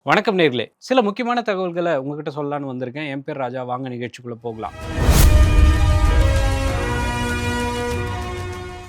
வணக்கம் நேர்களே, சில முக்கியமான தகவல்களை உங்ககிட்ட சொல்லலான்னு வந்திருக்கேன். என் பேர் ராஜா. வாங்க நிகழ்ச்சிக்குள்ள போகலாம்.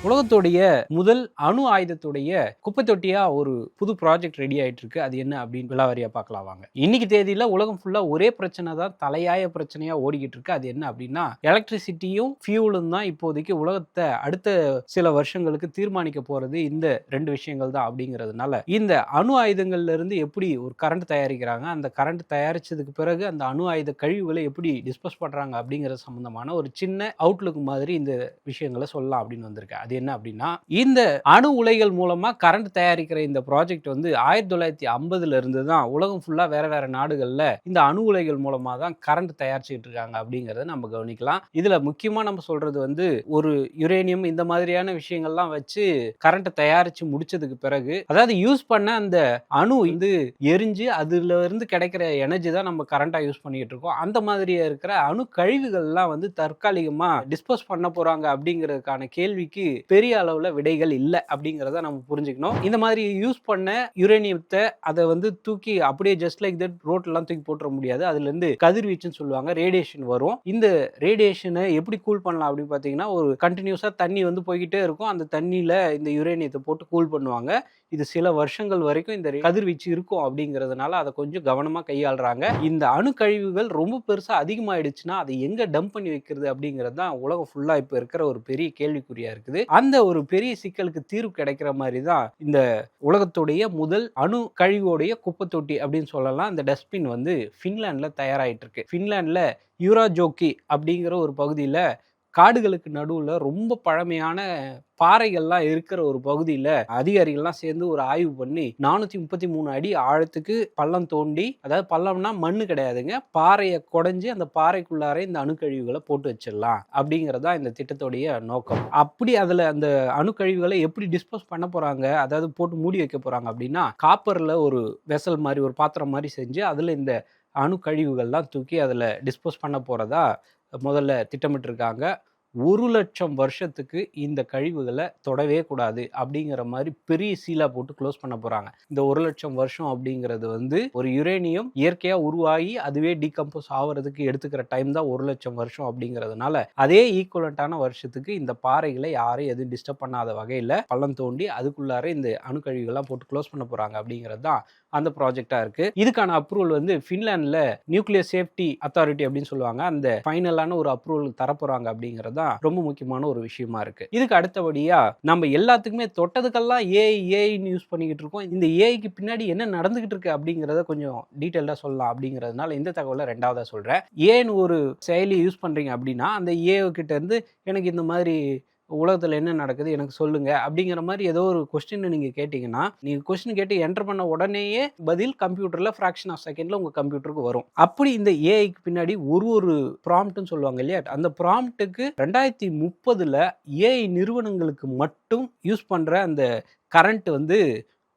உலகத்துடைய முதல் அணு ஆயுதத்துடைய குப்பை தொட்டியா ஒரு புது ப்ராஜெக்ட் ரெடி ஆயிட்டு இருக்கு. அது என்ன அப்படின்னு விலாவாரியா பார்க்கலாம் வாங்க. இன்னைக்கு தேதியில உலகம் ஃபுல்லா ஒரே பிரச்சனை தான் தலையாய பிரச்சனையா ஓடிக்கிட்டு இருக்கு. அது என்ன அப்படின்னா எலக்ட்ரிசிட்டியும் ஃபியூலும் தான் இப்போதைக்கு உலகத்தை அடுத்த சில வருஷங்களுக்கு தீர்மானிக்க போறது இந்த ரெண்டு விஷயங்கள் தான். அப்படிங்கிறதுனால இந்த அணு ஆயுதங்கள்ல இருந்து எப்படி ஒரு கரண்ட் தயாரிக்கிறாங்க, அந்த கரண்ட் தயாரிச்சதுக்கு பிறகு அந்த அணு ஆயுத கழிவுகளை எப்படி டிஸ்போஸ் பண்றாங்க அப்படிங்கிறது சம்பந்தமான ஒரு சின்ன அவுட்லுக் மாதிரி இந்த விஷயங்களை சொல்லலாம் அப்படின்னு வந்திருக்கேன். அது என்ன அப்படின்னா, இந்த அணு உலைகள் மூலமா கரண்ட் தயாரிக்கிற இந்த ப்ராஜெக்ட் வந்து 1950ல இருந்து தான் உலகம் ஃபுல்லா வேற வேற நாடுகள்ல இந்த அணு உலைகள் மூலமா தான் கரண்ட் தயாரிச்சுட்டு இருக்காங்க அப்படிங்கறத நம்ம கவனிக்கலாம். இதுல முக்கியமா நம்ம சொல்றது வந்து ஒரு யுரேனியம் இந்த மாதிரியான விஷயங்கள்லாம் வச்சு கரண்ட் தயாரிச்சு முடிச்சதுக்கு பிறகு, அதாவது யூஸ் பண்ண அந்த அணு வந்து எரிஞ்சு அதுல இருந்து கிடைக்கிற எனர்ஜி தான் நம்ம கரண்டா யூஸ் பண்ணிட்டு இருக்கோம். அந்த மாதிரி இருக்கிற அணு கழிவுகள்லாம் வந்து தற்காலிகமா டிஸ்போஸ் பண்ண போறாங்க அப்படிங்கிறதுக்கான கேள்விக்கு பெரிய அளவுல விடைகள் இல்லை அப்படிங்கிறத நம்ம புரிஞ்சுக்கணும். இந்த மாதிரி யூஸ் பண்ண யுரேனியத்தை அதை வந்து தூக்கி அப்படியே ஜஸ்ட் லைக் தட் ரோட்லாம் தூக்கி போட்டுற முடியாது. அதுல இருந்து கதிர்வீச்சுன்னு சொல்லுவாங்க, ரேடியேஷன் வரும். இந்த ரேடியேஷனை எப்படி கூல் பண்ணலாம் அப்படின்னு பார்த்தீங்கன்னா, ஒரு கண்டினியூஸா தண்ணி வந்து போய்கிட்டே இருக்கும். அந்த தண்ணியில இந்த யுரேனியத்தை போட்டு கூல் பண்ணுவாங்க. இது சில வருஷங்கள் வரைக்கும் இந்த கதிர்வீச்சு இருக்கும். அப்படிங்கிறதுனால அதை கொஞ்சம் கவனமா கையாளுறாங்க. இந்த அணு கழிவுகள் ரொம்ப பெருசா அதிகமாயிடுச்சுன்னா அதை எங்க டம்ப் பண்ணி வைக்கிறது அப்படிங்கிறது தான் உலகம் ஃபுல்லா இப்ப இருக்கிற ஒரு பெரிய கேள்விக்குறியா இருக்குது. அந்த ஒரு பெரிய சிக்கலுக்கு தீர்வு கிடைக்கிற மாதிரி தான் இந்த உலகத்துடைய முதல் அணு கழிவுடைய குப்பை தொட்டி அப்படின்னு சொல்லலாம். இந்த டஸ்ட்பின் வந்து ஃபின்லாண்ட்ல தயாராயிட்டு இருக்கு. ஃபின்லாண்ட்ல யூராஜோக்கி அப்படிங்கிற ஒரு பகுதியில காடுகளுக்கு நடுவுல ரொம்ப பழமையான பாறைகள்லாம் இருக்கிற ஒரு பகுதியில் அதிகாரிகள்லாம் சேர்ந்து ஒரு ஆய்வு பண்ணி 433 அடி ஆழத்துக்கு பள்ளம் தோண்டி, அதாவது பள்ளம்னா மண்ணு கிடையாதுங்க, பாறையை குடைஞ்சு அந்த பாறைக்குள்ளார இந்த அணுக்கழிவுகளை போட்டு வச்சிடலாம் அப்படிங்கிறதா இந்த திட்டத்துடைய நோக்கம். அப்படி அதுல அந்த அணுக்கழிவுகளை எப்படி டிஸ்போஸ் பண்ண போறாங்க, அதாவது போட்டு மூடி வைக்க போறாங்க அப்படின்னா, காப்பர்ல ஒரு வெசல் மாதிரி ஒரு பாத்திரம் மாதிரி செஞ்சு அதுல இந்த அணு கழிவுகள்லாம் தூக்கி அதில் டிஸ்போஸ் பண்ண போகிறதா முதல்ல திட்டமிட்டிருக்காங்க. 1,00,000 வருஷத்துக்கு இந்த கழிவுகளை தொடவே கூடாது அப்படிங்கிற மாதிரி பெரிய சீலா போட்டு க்ளோஸ் பண்ண போறாங்க. இந்த 1,00,000 வருஷம் அப்படிங்கிறது வந்து ஒரு யுரேனியம் இயற்கையா உருவாகி அதுவே டீகம்போஸ் ஆகிறதுக்கு எடுத்துக்கிற டைம் தான் 1,00,000 வருஷம். அப்படிங்கிறதுனால அதே ஈக்குவலண்டான வருஷத்துக்கு இந்த பாறைகளை யாரும் எதுவும் டிஸ்டர்ப் பண்ணாத வகையில் பள்ளம் தோண்டி அதுக்குள்ளார இந்த அணுக்கழிவுகள்லாம் போட்டு க்ளோஸ் பண்ண போறாங்க அப்படிங்கிறது தான் அந்த ப்ராஜெக்டா இருக்கு. இதுக்கான அப்ரூவல் வந்து ஃபின்லாண்ட்ல நியூக்ளியர் சேஃப்டி அத்தாரிட்டி அப்படின்னு சொல்லுவாங்க, அந்த ஃபைனலான ஒரு அப்ரூவல் தரப்போறாங்க அப்படிங்கிறது ரொம்ப முக்கியமான ஒரு விஷயமா இருக்கு. இதுக்கு அடுத்தபடியா நம்ம எல்லாத்துக்குமே தொட்டதுக்கெல்லாம் ஏஐன்னு யூஸ் பண்ணிக்கிட்டு இருக்கோம். இந்த ஏஐக்கு பின்னாடி என்ன நடந்துகிட்டு இருக்கு அப்படிங்கிறத கொஞ்சம் டீட்டெயில்டா சொல்லலாம் அப்படிங்கிறதுனால இந்த தகவலை ரெண்டாவதா சொல்றேன். ஏன்னு ஒரு செயலி யூஸ் பண்றீங்க அப்படின்னா, அந்த ஏஐ கிட்ட இருந்து எனக்கு இந்த மாதிரி உலகத்தில் என்ன நடக்குது எனக்கு சொல்லுங்க அப்படிங்கிற மாதிரி ஏதோ ஒரு கொஸ்டின் நீங்க கேட்டீங்கன்னா, நீங்க கொஸ்டின் கேட்டு என்டர் பண்ண உடனேயே பதில் கம்ப்யூட்டர்ல ஃபிராக்ஷன் ஆஃப் செகண்ட்ல உங்க கம்ப்யூட்டருக்கு வரும். அப்படி இந்த ஏஐக்கு பின்னாடி ஒரு ப்ராம்ப்ட்னு சொல்லுவாங்க இல்லையா, அந்த ப்ராம்ப்ட்டுக்கு 2030ல ஏஐ நிறுவனங்களுக்கு மட்டும் யூஸ் பண்ற அந்த கரண்ட் வந்து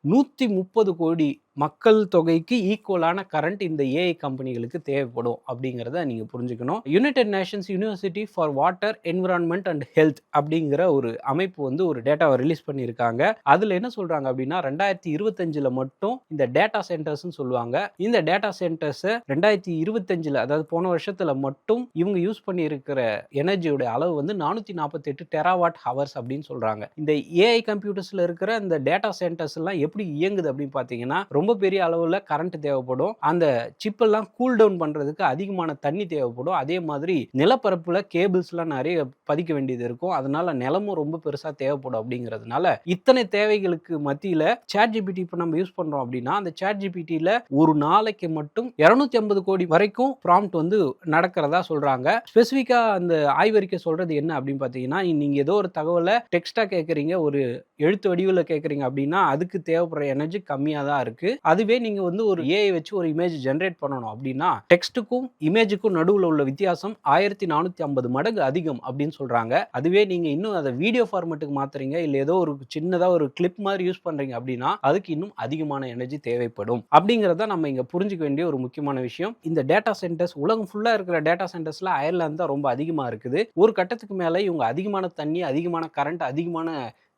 130 கோடி மக்கள் தொகைக்கு ஈக்குவலான கரண்ட் இந்த ஏஐ கம்பெனிகளுக்கு தேவைப்படும் அப்படிங்கிறத நீங்க புரிஞ்சுக்கணும். United Nations university for water environment and health அப்படிங்கிற ஒரு அமைப்பு வந்து ஒரு டேட்டாவை ரிலீஸ் பண்ணியிருக்காங்க. அதுல என்ன சொல்றாங்க அப்படின்னா, 2025ல மட்டும் இந்த டேட்டா சென்டர்ஸ்ன்னு சொல்லுவாங்க, இந்த டேட்டா சென்டர்ஸ் 2025ல அதாவது போன வருஷத்துல மட்டும் இவங்க யூஸ் பண்ணி இருக்கிற எனர்ஜியோட அளவு வந்து 448 டெராவாட் ஹவர்ஸ் அப்படின்னு சொல்றாங்க. இந்த ஏஐ கம்ப்யூட்டர்ஸ்ல இருக்கிற இந்த டேட்டா சென்டர்ஸ் எல்லாம் எப்படி இயங்குது அப்படின்னு பாத்தீங்கன்னா, ரொம்ப பெரிய அளவுல கரண்ட் தேவைப்படும். அந்த சிப் எல்லாம் கூல் டவுன் பண்றதுக்கு அதிகமான தண்ணி தேவைப்படும். அதே மாதிரி நிலப்பரப்புல கேபிள்ஸ் எல்லாம் நிறைய பதிக்க வேண்டியது இருக்கும். அதனால நிலமும் ரொம்ப பெருசா தேவைப்படும். அப்படிங்கிறதுனால இத்தனை தேவைகளுக்கு மத்தியில ChatGPT இப்ப நம்ம யூஸ் பண்றோம் அப்படின்னா, அந்த ChatGPTல ஒரு நாளைக்கு மட்டும் 250 கோடி வரைக்கும் ப்ராம்ப்ட் வந்து நடக்கிறதா சொல்றாங்க. ஸ்பெசிஃபிக்கா அந்த ஆய்வறிக்கை சொல்றது என்ன அப்படின்னு பாத்தீங்கன்னா, நீங்க ஏதோ ஒரு தகவலை டெக்ஸ்டா கேட்கறீங்க, ஒரு எழுத்து வடிவில் கேட்குறீங்க அப்படின்னா அதுக்கு தேவைப்படுற எனர்ஜி கம்மியாக தான் இருக்கு. அதுவே நீங்க வந்து ஒரு ஏஐ வச்சு ஒரு இமேஜ் ஜென்ரேட் பண்ணணும் அப்படின்னா டெக்ஸ்ட்டுக்கும் இமேஜுக்கும் நடுவில் உள்ள வித்தியாசம் 1450 மடங்கு அதிகம் அப்படின்னு சொல்றாங்க. அதுவே நீங்க இன்னும் அதை வீடியோ ஃபார்மேட்டுக்கு மாத்துறீங்க, இல்லை ஏதோ ஒரு சின்னதா ஒரு கிளிப் மாதிரி யூஸ் பண்றீங்க அப்படின்னா அதுக்கு இன்னும் அதிகமான எனர்ஜி தேவைப்படும். அப்படிங்கிறத நம்ம இங்க புரிஞ்சுக்க வேண்டிய ஒரு முக்கியமான விஷயம். இந்த டேட்டா சென்டர்ஸ் உலகம் ஃபுல்லா இருக்கிற டேட்டா சென்டர்ஸ்ல அயர்லாந்து தான் ரொம்ப அதிகமா இருக்குது. ஒரு கட்டத்துக்கு மேல இவங்க அதிகமான தண்ணி, அதிகமான கரண்ட், அதிகமான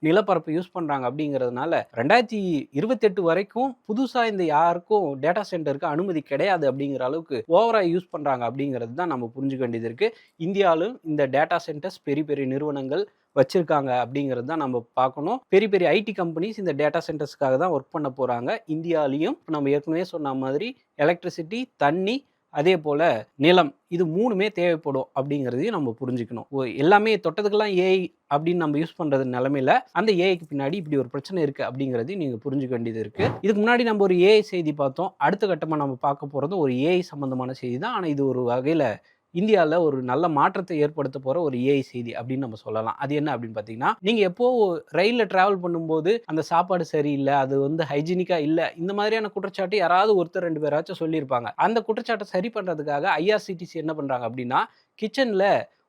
நிலப்பரப்பு யூஸ் பண்றாங்க அப்படிங்கிறதுனால 2028 வரைக்கும் புதுசா இந்த யாருக்கும் டேட்டா சென்டருக்கு அனுமதி கிடையாது அப்படிங்கிற அளவுக்கு ஓவரா யூஸ் பண்றாங்க அப்படிங்கிறது தான் நம்ம புரிஞ்சுக்க வேண்டியது இருக்கு. இந்தியாவிலும் இந்த டேட்டா சென்டர்ஸ் பெரிய பெரிய நிறுவனங்கள் வச்சிருக்காங்க அப்படிங்கிறது தான் நம்ம பார்க்கணும். பெரிய பெரிய ஐடி கம்பெனிஸ் இந்த டேட்டா சென்டர்ஸ்க்காக தான் ஒர்க் பண்ண போறாங்க. இந்தியாவிலையும் நம்ம ஏற்கனவே சொன்ன மாதிரி எலக்ட்ரிசிட்டி, தண்ணி, அதே போல நிலம், இது 3மே தேவைப்படும் அப்படிங்கிறதையும் நம்ம புரிஞ்சுக்கணும். எல்லாமே தொட்டதுக்கெல்லாம் ஏஐ அப்படின்னு நம்ம யூஸ் பண்றது நிலைமையில அந்த ஏஐக்கு பின்னாடி இப்படி ஒரு பிரச்சனை இருக்கு அப்படிங்கிறதையும் நீங்க புரிஞ்சுக்க வேண்டியது இருக்கு. இதுக்கு முன்னாடி நம்ம ஒரு ஏஐ செய்தி பார்த்தோம். அடுத்த கட்டமா நம்ம பார்க்க போறது ஒரு ஏஐ சம்பந்தமான செய்தி தான். ஆனா இது ஒரு வகையில இந்தியாவில் ஒரு நல்ல மாற்றத்தை ஏற்படுத்த போற ஒரு ஏஐ செய்தி அப்படின்னு நம்ம சொல்லலாம். அது என்ன அப்படின்னு பார்த்தீங்கன்னா, நீங்க எப்போ ரயில்ல டிராவல் பண்ணும்போது அந்த சாப்பாடு சரியில்லை, அது ஹைஜீனிக்கா இல்லை, இந்த மாதிரியான குற்றச்சாட்டு யாராவது ஒருத்தர் 2 பேராச்சும் சொல்லியிருப்பாங்க. அந்த குற்றச்சாட்டை சரி பண்றதுக்காக ஐஆர்சிடிசி என்ன பண்றாங்க அப்படின்னா, கிச்சன்ல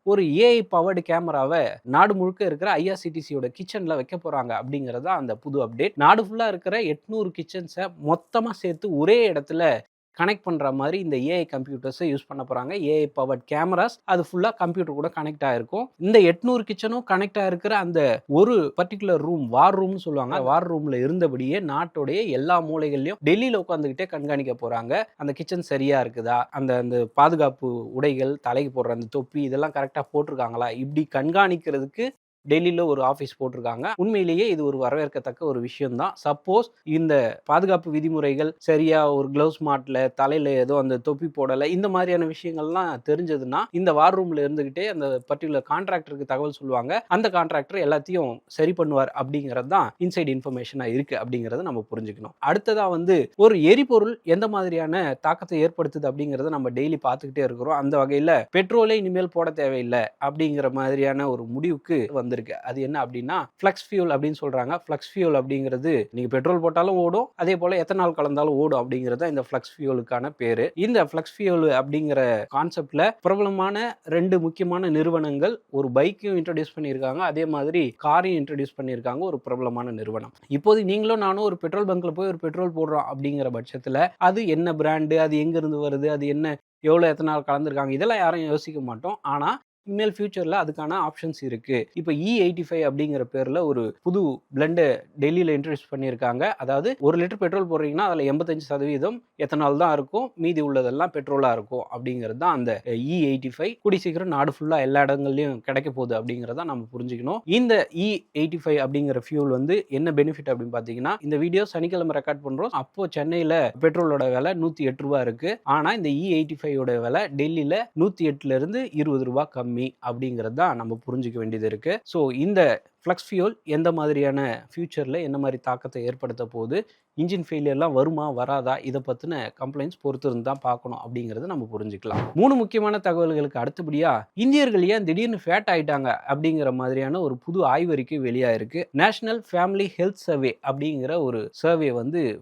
ஒரு ஏஐ பவர்டு கேமராவை நாடு முழுக்க இருக்கிற ஐஆர்சிடிசியோட கிச்சன்ல வைக்க போறாங்க அப்படிங்கிறது அந்த புது அப்டேட். நாடு ஃபுல்லா இருக்கிற 800 கிச்சன்ஸை மொத்தமா சேர்த்து ஒரே இடத்துல கனெக்ட் பண்ற மாதிரி இந்த ஏஐ கம்ப்யூட்டர்ஸை யூஸ் பண்ண போறாங்க. ஏஐ பவர்ட் கேமராஸ் அது ஃபுல்லா கம்ப்யூட்டர் கூட கனெக்ட் ஆயிருக்கும். இந்த 800 கிச்சனும் கனெக்ட் ஆயிருக்கிற அந்த ஒரு பர்டிகுலர் ரூம், வார் ரூம்னு சொல்லுவாங்க. வார் ரூம்ல இருந்தபடியே நாட்டுடைய எல்லா மூலைகள்லயும் டெல்லியில உட்காந்துக்கிட்டே கண்காணிக்க போறாங்க. அந்த கிச்சன் சரியா இருக்குதா, அந்த அந்த பாதுகாப்பு உடைகள், தலைக்கு போடுற அந்த தொப்பி இதெல்லாம் கரெக்டா போட்டிருக்காங்களா, இப்படி கண்காணிக்கிறதுக்கு டெல்லியில ஒரு ஆஃபீஸ் போட்டிருக்காங்க. உண்மையிலேயே இது ஒரு வரவேற்கத்தக்க ஒரு விஷயம் தான். சப்போஸ் இந்த பாதுகாப்பு விதிமுறைகள் சரியா ஒரு கிளவுஸ் மாட்டல, தலையில ஏதோ அந்த தொப்பி போடல, இந்த மாதிரியான விஷயங்கள்லாம் தெரிஞ்சதுன்னா இந்த வார் ரூம்ல இருந்துகிட்டே அந்த பர்டிகுலர் கான்ட்ராக்டருக்கு தகவல் சொல்லுவாங்க. அந்த கான்ட்ராக்டர் எல்லாத்தையும் சரி பண்ணுவார் அப்படிங்கிறது தான் இன்சைட் இன்ஃபர்மேஷனா இருக்கு அப்படிங்கறத நம்ம புரிஞ்சுக்கணும். அடுத்ததா ஒரு எரிபொருள் எந்த மாதிரியான தாக்கத்தை ஏற்படுத்துது அப்படிங்கறத நம்ம டெய்லி பார்த்துக்கிட்டே இருக்கிறோம். அந்த வகையில பெட்ரோலே இனிமேல் போட தேவையில்லை அப்படிங்கிற மாதிரியான ஒரு முடிவுக்கு வந்து இருக்கு. அது என்ன அப்படின்னா ஃப்ளக்ஸ் ஃபியூல் அப்படின்னு சொல்றாங்க. ஃப்ளக்ஸ் ஃபியூல் அப்படிங்கிறது நீங்க பெட்ரோல் போட்டாலும் ஓடும், அதே போல எத்தனால் கலந்தாலும் ஓடும் அப்படிங்கிறது இந்த ஃப்ளக்ஸ் ஃபியூலுக்கான பேரு. இந்த ஃப்ளக்ஸ் ஃபியூல் அப்படிங்கிற கான்செப்ட்ல பிரபலமான 2 முக்கியமான நிறுவனங்கள் ஒரு பைக்கையும் இன்ட்ரோடியூஸ் பண்ணியிருக்காங்க, அதே மாதிரி காரையும் இன்ட்ரோடியூஸ் பண்ணியிருக்காங்க ஒரு பிரபலமான நிறுவனம். இப்போது நீங்களும் நானும் ஒரு பெட்ரோல் பங்க்ல போய் ஒரு பெட்ரோல் போடுறோம் அப்படிங்கிற பட்சத்துல அது என்ன பிராண்டு, அது எங்க இருந்து வருது, அது என்ன எவ்வளவு எத்தனால் கலந்துருக்காங்க, இதெல்லாம் யாரும் யோசிக்க மாட்டோம். ஆனா இனிமேல் ஃபியூச்சர்ல அதுக்கான ஆப்ஷன்ஸ் இருக்கு. இப்போ E85 அப்படிங்கிற பேர்ல ஒரு புது பிளெண்ட் டெல்லியில இன்ட்ரோடியூஸ் பண்ணியிருக்காங்க. அதாவது 1 லிட்டர் பெட்ரோல் போடுறீங்கன்னா அதுல 85% எத்தனால் தான் இருக்கும், மீதி உள்ளதெல்லாம் பெட்ரோலா இருக்கும் அப்படிங்கிறது தான் அந்த E85. கூடி சீக்கிரம் நாடு ஃபுல்லா எல்லா இடங்கள்லயும் கிடைக்க போகுது அப்படிங்கிறத நம்ம புரிஞ்சுக்கணும். இந்த E85 அப்படிங்கிற ஃபியூல் என்ன பெனிஃபிட் அப்படின்னு பாத்தீங்கன்னா, இந்த வீடியோ சனிக்கிழமை ரெக்கார்ட் பண்றோம். அப்போ சென்னையில பெட்ரோலோட விலை 108 ரூபாய் இருக்கு. ஆனா இந்த E85 விலை டெல்லியில 108ல இருந்து 20 ரூபாய் கம்மி அப்படிங்கிறது தான் நம்ம புரிஞ்சுக்க வேண்டியது இருக்கு. ஸோ இந்த ஃப்ளக்ஸ் ஃபியூல் எந்த மாதிரியான ஃபியூச்சரில் என்ன மாதிரி தாக்கத்தை ஏற்படுத்த போகுது, இன்ஜின் ஃபெயிலியர்லாம் வருமா வராதா, இதை பற்றின கம்ப்ளைண்ட்ஸ் பொறுத்து இருந்து தான் பார்க்கணும் அப்படிங்கிறத நம்ம புரிஞ்சுக்கலாம். 3 முக்கியமான தகவல்களுக்கு அடுத்தபடியாக இந்தியர்கள் ஏன் திடீர்னு ஃபேட் ஆகிட்டாங்க அப்படிங்கிற மாதிரியான ஒரு புது ஆய்வறிக்கை வெளியாயிருக்கு. நேஷனல் ஃபேமிலி ஹெல்த் சர்வே அப்படிங்கிற ஒரு சர்வே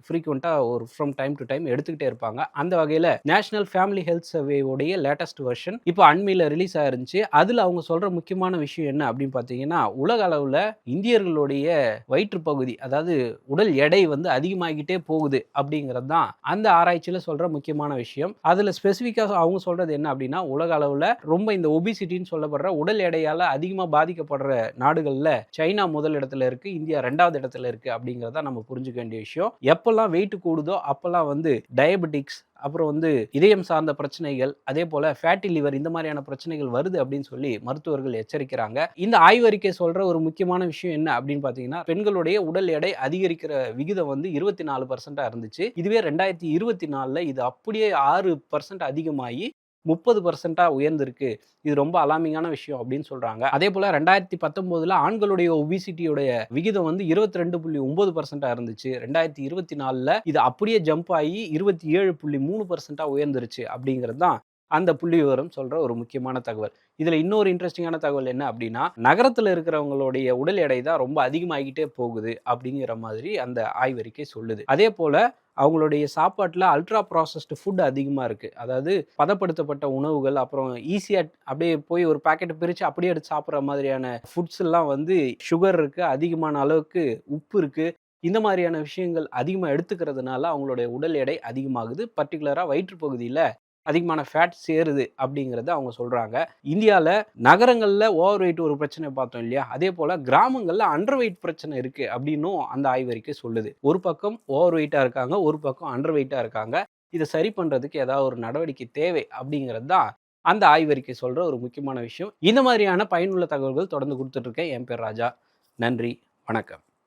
ஃப்ரீக்வெண்ட்டாக ஃப்ரம் டைம் டு டைம் எடுத்துக்கிட்டே இருப்பாங்க. அந்த வகையில் நேஷனல் ஃபேமிலி ஹெல்த் சர்வேவுடைய லேட்டஸ்ட் வெர்ஷன் இப்போ அண்மையில் ரிலீஸ் ஆயிருந்துச்சு. அதில் அவங்க சொல்கிற முக்கியமான விஷயம் என்ன அப்படின்னு பார்த்தீங்கன்னா, உலக அளவில் இந்தியர்களுடைய வயிற்று பகுதி, அதாவது உடல் எடை அதிகமாகிட்டே போகுது அப்படிங்கிறது தான் அந்த ஆராய்ச்சியில சொல்ற முக்கியமான விஷயம். அதுல ஸ்பெசிபிக்கா அவங்க சொல்றது என்ன அப்படின்னா, உலக அளவுல ரொம்ப இந்த ஒபிசிட்டின்னு சொல்லப்படுற உடல் எடையால அதிகமா பாதிக்கப்படுற நாடுகள்ல சைனா முதல் இடத்துல இருக்கு, இந்தியா 2வது இடத்துல இருக்கு அப்படிங்கறத நம்ம புரிஞ்சுக்க வேண்டிய விஷயம். எப்பெல்லாம் வெயிட் கூடுதோ அப்பெல்லாம் டயபெட்டிக்ஸ், அப்புறம் இதயம் சார்ந்த பிரச்சனைகள், அதே போல ஃபேட்டி லிவர், இந்த மாதிரியான பிரச்சனைகள் வருது அப்படின்னு சொல்லி மருத்துவர்கள் எச்சரிக்கிறாங்க. இந்த ஆய்வறிக்கை சொல்ற ஒரு முக்கியமான விஷயம் என்ன அப்படின்னு பாத்தீங்கன்னா, பெண்களுடைய உடல் எடை அதிகரிக்கிற விகிதம் 24% இருந்துச்சு. இதுவே 2024ல இது அப்படியே 6% அதிகமாகி 30% உயர்ந்திருக்கு. இது ரொம்ப அலாமிங்கான விஷயம் அப்படின்னு சொல்றாங்க. அதே போல 2019ல ஆண்களுடைய ஒபிசிட்டியோடைய விகிதம் 22.9% இருந்துச்சு. 2024ல இது அப்படியே ஜம்ப் ஆகி 27.3% உயர்ந்துருச்சு அப்படிங்கிறது தான் அந்த புள்ளி விவரம் சொல்ற ஒரு முக்கியமான தகவல். இதுல இன்னொரு இன்ட்ரெஸ்டிங்கான தகவல் என்ன அப்படின்னா, நகரத்துல இருக்கிறவங்களுடைய உடல் எடை தான் ரொம்ப அதிகமாகிட்டே போகுது அப்படிங்கிற மாதிரி அந்த ஆய்வறிக்கை சொல்லுது. அதே போல அவங்களுடைய சாப்பாட்டுல அல்ட்ரா ப்ராசஸ்டு ஃபுட் அதிகமா இருக்கு. அதாவது பதப்படுத்தப்பட்ட உணவுகள், அப்புறம் ஈஸியா அப்படியே போய் ஒரு பாக்கெட்டை பிரிச்சு அப்படியே எடுத்து சாப்பிட்ற மாதிரியான ஃபுட்ஸ் எல்லாம் சுகர் இருக்கு, அதிகமான அளவுக்கு உப்பு இருக்கு. இந்த மாதிரியான விஷயங்கள் அதிகமாக எடுத்துக்கிறதுனால அவங்களுடைய உடல் எடை அதிகமாகுது. பர்டிகுலரா வயிற்று பகுதியில் அதிகமான ஃபேட் சேருது அப்படிங்கிறத அவங்க சொல்றாங்க. இந்தியாவில் நகரங்களில் ஓவர் வெயிட் ஒரு பிரச்சனை பார்த்தோம் இல்லையா, அதே போல கிராமங்களில் அண்டர் வெயிட் பிரச்சனை இருக்கு அப்படின்னும் அந்த ஆய்வறிக்கை சொல்லுது. ஒரு பக்கம் ஓவர் வெயிட்டா இருக்காங்க, ஒரு பக்கம் அண்டர் வெயிட்டா இருக்காங்க. இதை சரி பண்றதுக்கு ஏதாவது ஒரு நடவடிக்கை தேவை அப்படிங்கிறது தான் அந்த ஆய்வறிக்கை சொல்ற ஒரு முக்கியமான விஷயம். இந்த மாதிரியான பயனுள்ள தகவல்கள் தொடர்ந்து கொடுத்துட்டு இருக்கேன். என் பேர் ராஜா. நன்றி, வணக்கம்.